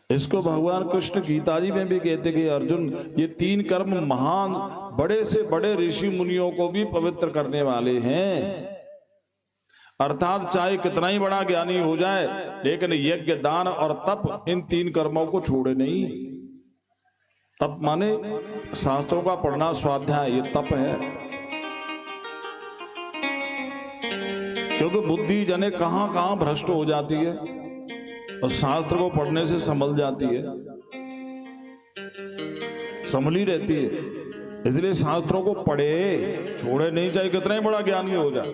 इसको भगवान कृष्ण गीता जी में भी कहते कि अर्जुन, ये तीन कर्म महान बड़े से बड़े ऋषि मुनियों को भी पवित्र करने वाले हैं। अर्थात चाहे कितना ही बड़ा ज्ञानी हो जाए, लेकिन यज्ञ, दान और तप, इन तीन कर्मों को छोड़े नहीं। तप माने शास्त्रों का पढ़ना, स्वाध्याय, ये तप है। क्योंकि बुद्धि जने कहां कहां भ्रष्ट हो जाती है और शास्त्र को पढ़ने से संभल जाती है, संभली रहती है। इसलिए शास्त्रों को पढ़े, छोड़े नहीं, चाहे कितना ही बड़ा ज्ञानी हो जाए।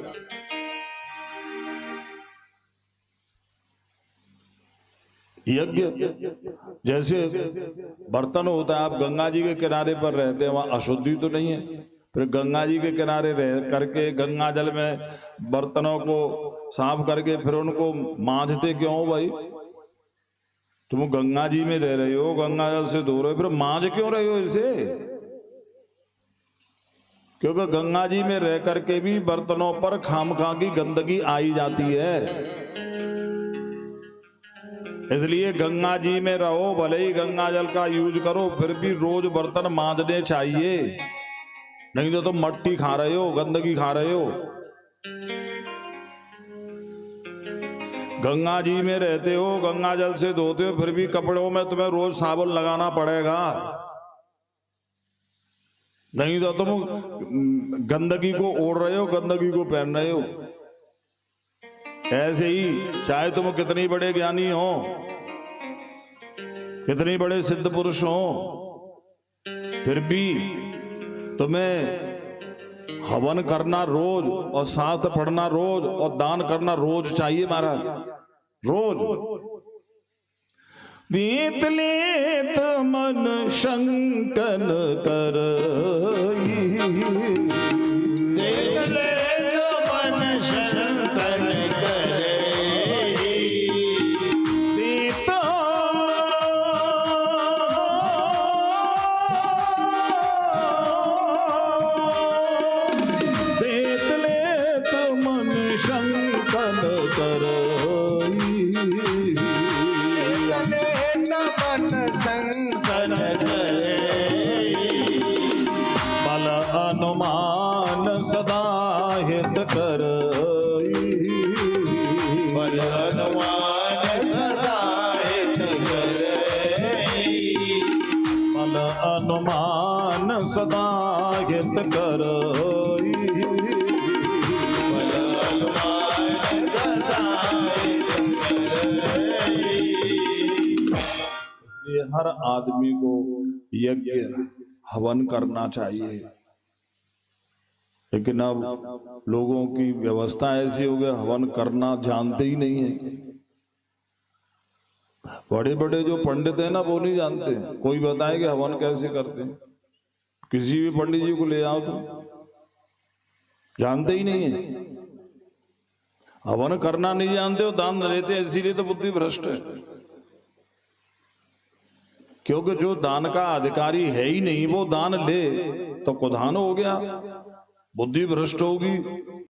यज्ञ जैसे बर्तन होता है, आप गंगा जी के किनारे पर रहते हैं, वहां अशुद्धि तो नहीं है, फिर गंगा जी के किनारे रह करके गंगा जल में बर्तनों को साफ करके फिर उनको मांजते क्यों हो भाई? तुम गंगा जी में रह रहे हो, गंगा जल से धो रहे हो, फिर मांज क्यों रहे हो इसे? क्योंकि गंगा जी में रह करके भी बर्तनों पर खामखा की गंदगी आई जाती है। इसलिए गंगा जी में रहो, भले ही गंगा जल का यूज करो, फिर भी रोज बर्तन मांजने चाहिए, नहीं तो तुम मट्टी खा रहे हो, गंदगी खा रहे हो। गंगा जी में रहते हो, गंगा जल से धोते हो, फिर भी कपड़ों में तुम्हें रोज साबुन लगाना पड़ेगा, नहीं तो तुम गंदगी को ओढ़ रहे हो, गंदगी को पहन रहे हो। ऐसे ही चाहे तुम कितनी बड़े ज्ञानी हो, कितनी बड़े सिद्ध पुरुष हो, फिर भी तुम्हें हवन करना रोज और शास्त्र पढ़ना रोज और दान करना रोज चाहिए महाराज, रोज। दीत लेत मन शंकन कर, अनुमान सदा हित कर, इसलिए हर आदमी को यज्ञ हवन करना चाहिए। लेकिन अब लोगों की व्यवस्था ऐसी हो गई, हवन करना जानते ही नहीं है। बड़े बड़े जो पंडित हैं ना, वो नहीं जानते। कोई बताए कि हवन कैसे करते हैं, किसी भी पंडित जी को ले आओ तो जानते ही नहीं है। हवन करना नहीं जानते हो, दान न लेते, इसीलिए तो बुद्धि भ्रष्ट है। क्योंकि जो दान का अधिकारी है ही नहीं, वो दान ले तो कुधान हो गया, बुद्धि भ्रष्ट होगी।